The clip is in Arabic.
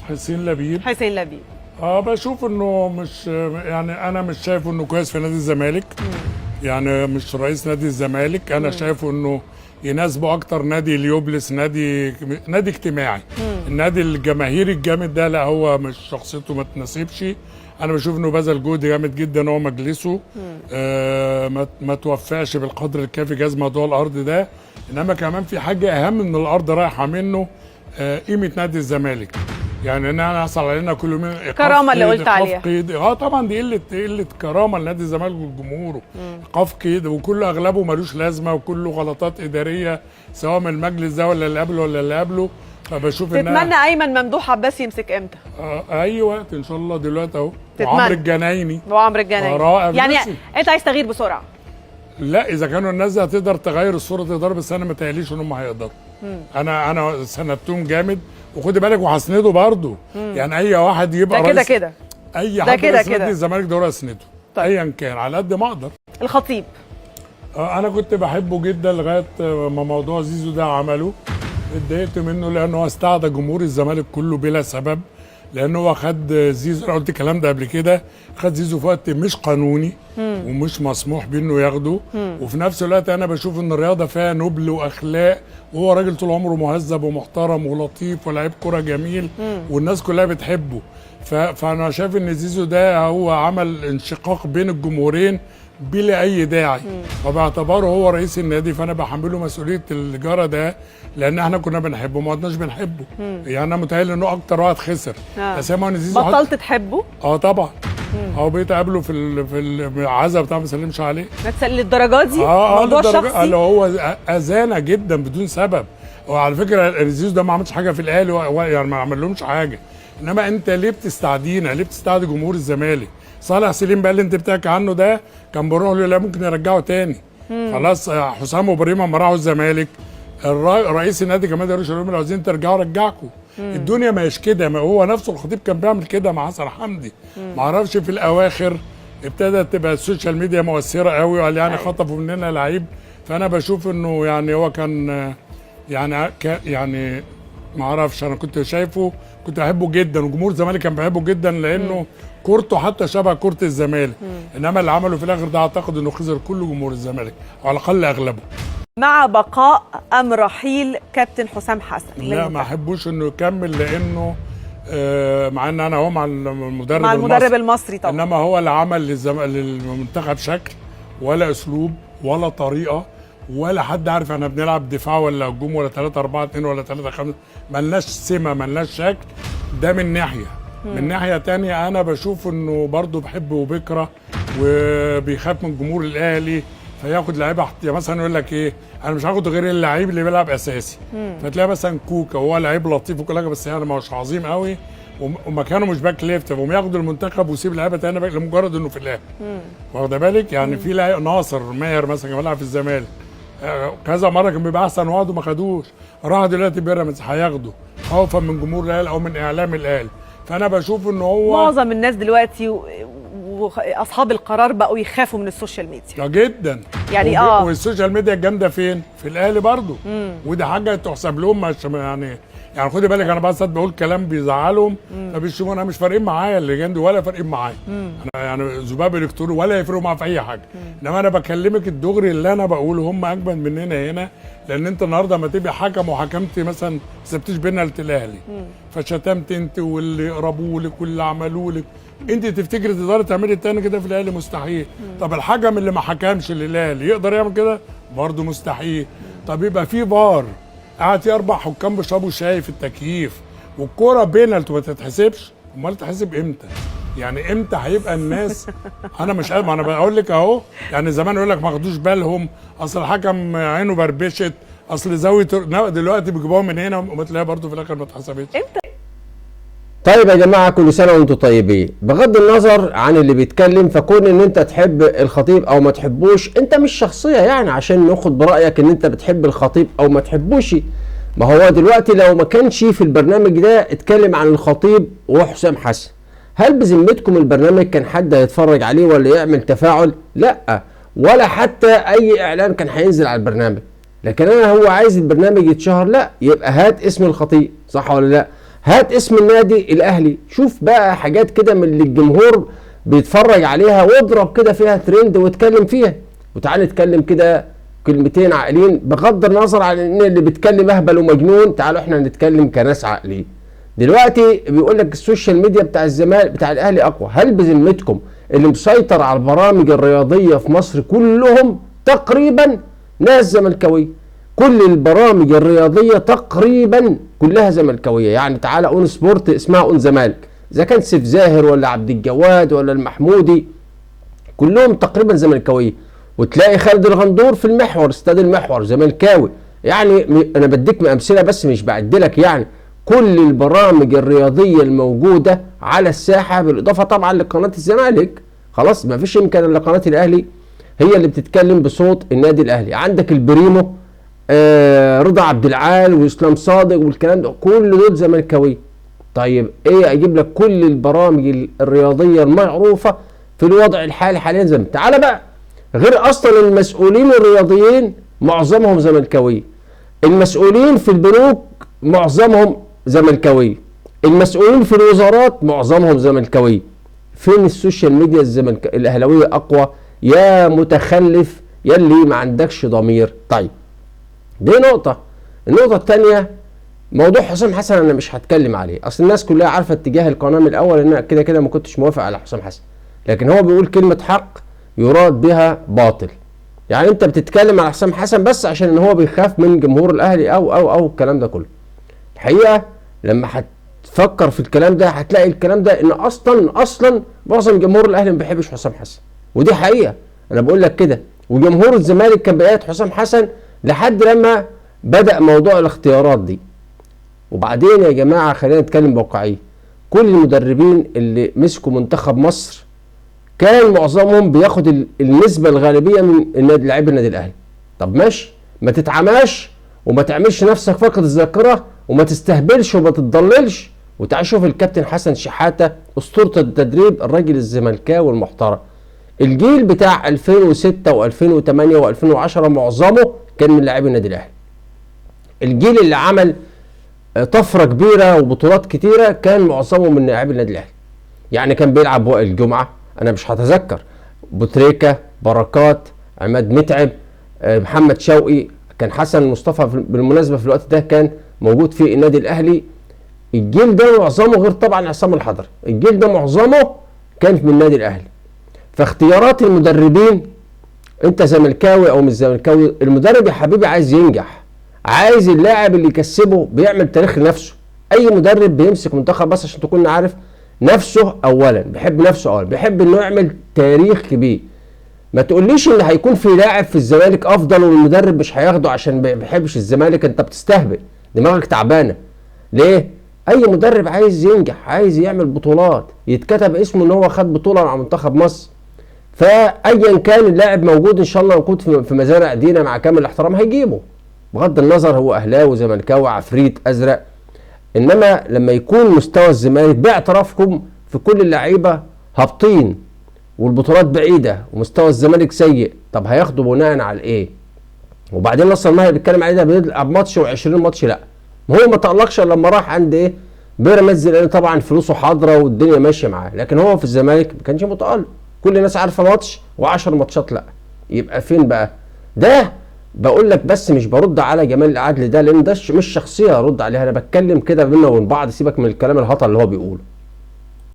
حسين لبيب. حسين لبيب. بشوف انه مش يعني انا مش شايفه انه كويس في نادي الزمالك. يعني مش رئيس نادي الزمالك. انا شايفه انه يناسبه اكتر نادي اليوبلس، نادي اجتماعي. النادي الجماهيري الجامد ده لا، هو مش شخصيته ما تناسبش. انا بشوف انه بذل جهد جامد جدا هو مجلسه. ما توفقش بالقدر الكافي جاز موضوع الارض ده. انما كمان في حاجه اهم من الارض رايحه منه، قيمه نادي الزمالك. يعني ان انا يحصل علينا كل يوم كرامه اللي قلت عليها. طبعا دي قله كرامه لنادي الزمالك وجمهوره. ايقاف قيد وكله اغلبه ملوش لازمه وكله غلطات اداريه سواء من المجلس ده ولا اللي قبله ولا اللي قبله. فبشوف تتمنى ايمن ممدوح عباس يمسك امتى؟ اي وقت ان شاء الله. دلوقتي اهو. وعمرو الجنايني. يعني انت عايز تغيير بسرعه؟ لا، اذا كانوا الناس دي هتقدر تغير الصوره تقدر، بس انا ما تهيأليش ان هم هيقدروا. انا سندتهم جامد وخدي بالك وهسنده برضه. يعني اي واحد يبقى ده كده اي حد رئيس نادي الزمالك ده اسنده. طيب. ايا كان على قد ما اقدر. الخطيب انا كنت بحبه جدا لغايه ما موضوع زيزو ده عمله. اتضايقت منه لانه هو استعدى جمهور الزمالك كله بلا سبب. لانه هو خد زيزو، انا قلت الكلام ده قبل كده، خد زيزو في وقت مش قانوني ومش مسموح بيه انه ياخده. وفي نفس الوقت انا بشوف ان الرياضه فيها نبل واخلاق، وهو راجل طول عمره مهذب ومحترم ولطيف ولاعيب كوره جميل والناس كلها بتحبه. فانا شايف ان زيزو ده هو عمل انشقاق بين الجمهورين بلا اي داعي. وباعتباره هو رئيس النادي فانا بحمله مسؤوليه اللي جرى ده، لان احنا كنا بنحبه ما عدناش بنحبه. يعني انا متهيألي انه اكتر واحد خسر. ان زيزو بطلت تحبه؟ طبعا. بقيت اقابله في العزا بتاع ما سلمش عليه. للدرجه دي؟ موضوع شخصي؟ اللي هو اذانا جدا بدون سبب. وعلى فكره زيزو ده ما عملش حاجه في الاهلي، يعني ما عملهمش حاجه. انما انت ليه بتستعدينا؟ ليه بتستعدي جمهور الزمالك؟ صالح سليم بقى اللي انت بتحكي عنه ده كان بيروح له لا ممكن يرجعه تاني. خلاص حسام وابراهيم لما راحوا الزمالك رئيس النادي كمان قال لهم لو عايزين ترجعوا رجعكم. الدنيا ما هيش كده. ما هو نفسه الخطيب كان بيعمل كده مع حسن حمدي. ما اعرفش في الاواخر ابتدت تبقى السوشيال ميديا مؤثره قوي وقال يعني خطفوا مننا لعيب. فانا بشوف انه يعني هو كان يعني ما اعرفش، انا كنت شايفه كنت بحبه جدا وجمهور الزمالك كان بيحبه جدا لانه كورته حتى شبه كورة الزمالك. انما اللي عمله في الاخر ده اعتقد انه خسر كل جمهور الزمالك او على الاقل اغلبه. مع بقاء ام رحيل كابتن حسام حسن؟ لا ما احبوش انه يكمل لانه مع ان انا هو مع المدرب المصري طبعا. انما هو اللي عمل للمنتخب شكل ولا اسلوب ولا طريقه ولا حد عارف احنا بنلعب دفاع ولا هجوم ولا 3-4-2 ولا 3-5. ملناش سمه ملناش شكل. ده من ناحيه. من ناحيه تانية انا بشوف انه برضه بحب وبكره وبيخاف من جمهور الاهلي فياخد لعيبه. يعني مثلا يقول لك ايه، انا مش هاخد غير اللعيب اللي بيلعب اساسي. فتلاقي مثلا كوكا وهو لعيب لطيف وكل حاجه بس يعني ما هوش عظيم قوي ومكانه مش باك ليفت، فهم ياخدوا المنتخب ويسيب لعيبه ثانيه باك لمجرد انه في الاهلي. واخده بالك؟ يعني في لعيب ناصر ماهر مثلا كان بيلعب في الزمالك كذا مره كان بيبقى احسن وقت وما خدوش. راح دلوقتي بيراميدز هياخده خوفا من جمهور الاهلي او من اعلام الاهلي. فانا بشوف ان هو معظم الناس دلوقتي واصحاب القرار بقوا يخافوا من السوشيال ميديا جدا. يعني والسوشيال ميديا الجامده فين؟ في الاهلي برضه. ودي حاجه تحسب لهم. مش يعني خدي بالك انا بقى بقول كلام بيزعلهم فبيشوفوا انا مش فارقين معايا اللي جنبي ولا فارقين معايا. انا يعني ذباب الكتروني ولا يفرقوا معايا في اي حاجه. انما انا بكلمك الدغري اللي انا بقوله هم اجمد مننا هنا. لان انت النهارده ما تبقى حكم وحكمتي مثلا ما سبتيش بينالتي الاهلي فشتمت انت واللي قربوا لك واللي عملوا لك، انت تفتكري تقدري تعملي التاني كده في الاهلي؟ مستحيل. طب الحكم اللي ما حكمش للاهلي يقدر يعمل كده؟ برضه مستحيل. طب يبقى في فار قاعد فيه 4 حكام بيشربوا شاي في التكييف والكوره بينالتي وما تتحسبش، امال تتحسب امتى؟ يعني امتى هيبقى الناس انا مش قادر. انا بقول لك اهو، يعني زمان يقول لك ما خدوش بالهم اصل الحكم عينه بربشت اصل زاويه، دلوقتي بيجيبوها من هنا وما تلاقيها برضه في الاخر ما اتحسبتش. طيب يا جماعه كل سنه وانتم طيبين. بغض النظر عن اللي بيتكلم فكون ان انت تحب الخطيب او ما تحبوش انت مش شخصيه يعني عشان ناخد برايك ان انت بتحب الخطيب او ما تحبوش. ما هو دلوقتي لو ما كانش في البرنامج ده اتكلم عن الخطيب وحسام حسن، هل بذمتكم البرنامج كان حد هيتفرج عليه ولا يعمل تفاعل؟ لا، ولا حتى اي اعلان كان هينزل على البرنامج. لكن انا هو عايز البرنامج يتشهر، لا يبقى هات اسم الخطيب، صح ولا لا؟ هات اسم النادي الاهلي، شوف بقى حاجات كده من اللي الجمهور بيتفرج عليها واضرب كده فيها ترند واتكلم فيها، وتعال نتكلم كده كلمتين عاقلين بغض النظر عن ان اللي بيتكلم اهبل ومجنون. تعالوا احنا نتكلم كناس عاقلين. دلوقتي بيقول لك السوشيال ميديا بتاع الزمالك بتاع الاهلي اقوى. هل بذمتكم اللي مسيطر على البرامج الرياضيه في مصر كلهم تقريبا ناس زملكاويه؟ كل البرامج الرياضيه تقريبا كلها زملكاويه. يعني تعالى اون سبورت اسمها اون زمالك، اذا كان سيف زاهر ولا عبد الجواد ولا المحمودي كلهم تقريبا زملكاويه. وتلاقي خالد الغندور في المحور، استاد المحور زملكاوي. يعني انا بديك امثله بس مش بعدلك. يعني كل البرامج الرياضيه الموجوده على الساحه بالاضافه طبعا لقناه الزمالك، خلاص ما فيش امكان الا قناه الاهلي هي اللي بتتكلم بصوت النادي الاهلي. عندك البريمو رضا عبد العال واسلام صادق والكلام ده كل دول زملكاويه. طيب ايه اجيب لك كل البرامج الرياضيه المعروفه في الوضع الحالي حاليا زي تعالى بقى، غير اصلا المسؤولين الرياضيين معظمهم زملكاويه، المسؤولين في البنوك معظمهم زملكاويه، المسؤولين في الوزارات معظمهم زملكاويه. فين السوشيال ميديا الاهلاويه اقوى يا متخلف يلي ما عندكش ضمير؟ طيب دي نقطه. النقطه الثانيه موضوع حسام حسن انا مش هتكلم عليه، اصل الناس كلها عارفه اتجاه القناه من الاول ان انا كده كده ما كنتش موافق على حسام حسن، لكن هو بيقول كلمه حق يراد بها باطل. يعني انت بتتكلم على حسام حسن بس عشان ان هو بيخاف من جمهور الاهلي او الكلام ده كله. الحقيقه لما هتفكر في الكلام ده هتلاقي الكلام ده ان اصلا معظم جمهور الاهلي ما بيحبش حسام حسن، ودي حقيقه انا بقول لك كده. وجمهور الزمالك كان بيأيد حسام حسن لحد لما بدأ موضوع الاختيارات دي. وبعدين يا جماعه خلينا نتكلم بواقعيه، كل المدربين اللي مسكوا منتخب مصر كان معظمهم بياخد النسبه الغالبيه من لاعبي النادي الاهلي. طب ماشي، ما تتعماش وما تعملش نفسك فقد الذاكره وما تستهبلش وما تتضللش، وتعال شوف الكابتن حسن شحاته اسطوره التدريب، الراجل الزملكاوي المحترم. الجيل بتاع 2006 و2008 و2010 معظمه كان من لاعبي النادي الاهلي. الجيل اللي عمل طفره كبيره وبطولات كتيره كان معظمه من لاعبي النادي الاهلي. يعني كان بيلعب وائل جمعه، انا مش هتذكر، بوتريكا، بركات، عماد متعب، محمد شوقي، كان حسن مصطفى بالمناسبه في الوقت ده كان موجود في النادي الاهلي. الجيل ده معظمه غير طبعا عصام الحضري، الجيل ده معظمه كان من النادي الاهلي. فاختيارات المدربين، انت زملكاوي او مش زملكاوي، المدرب يا حبيبي عايز ينجح، عايز اللاعب اللي يكسبه بيعمل تاريخ لنفسه. اي مدرب بيمسك منتخب بس عشان تكون عارف نفسه اولا، بيحب نفسه اولا، بيحب انه يعمل تاريخ كبير. ما تقوليش ان هيكون في لاعب في الزمالك افضل والمدرب مش هياخده عشان ما بيحبش الزمالك، انت بتستهبل، دماغك تعبانه. ليه؟ اي مدرب عايز ينجح، عايز يعمل بطولات، يتكتب اسمه ان هو خد بطوله مع منتخب مصر. فايا كان اللاعب موجود ان شاء الله موجود في مزارع دينا مع كامل الاحترام هيجيبه، بغض النظر هو اهلاوي زملكاوي عفريت ازرق. انما لما يكون مستوى الزمالك باعترافكم في كل اللعيبه هابطين والبطولات بعيده ومستوى الزمالك سيء، طب هياخدوا بناء على ايه؟ وبعدين اصلا ما بيتكلم عليه ده بيلعب ماتش و20 ماتش، لا ما هو ما تألقش لما راح عند ايه؟ بيراميدز، لان طبعا فلوسه حاضره والدنيا ماشيه معاه، لكن هو في الزمالك ما كانش متألق. كل الناس عارفه ماتش و10 ماتشات لا. يبقى فين بقى؟ ده بقول لك بس مش برد على جمال العدل ده لان ده مش شخصيه ارد عليها، انا بتكلم كده بينا وبين بعض، سيبك من الكلام الهطل اللي هو بيقوله.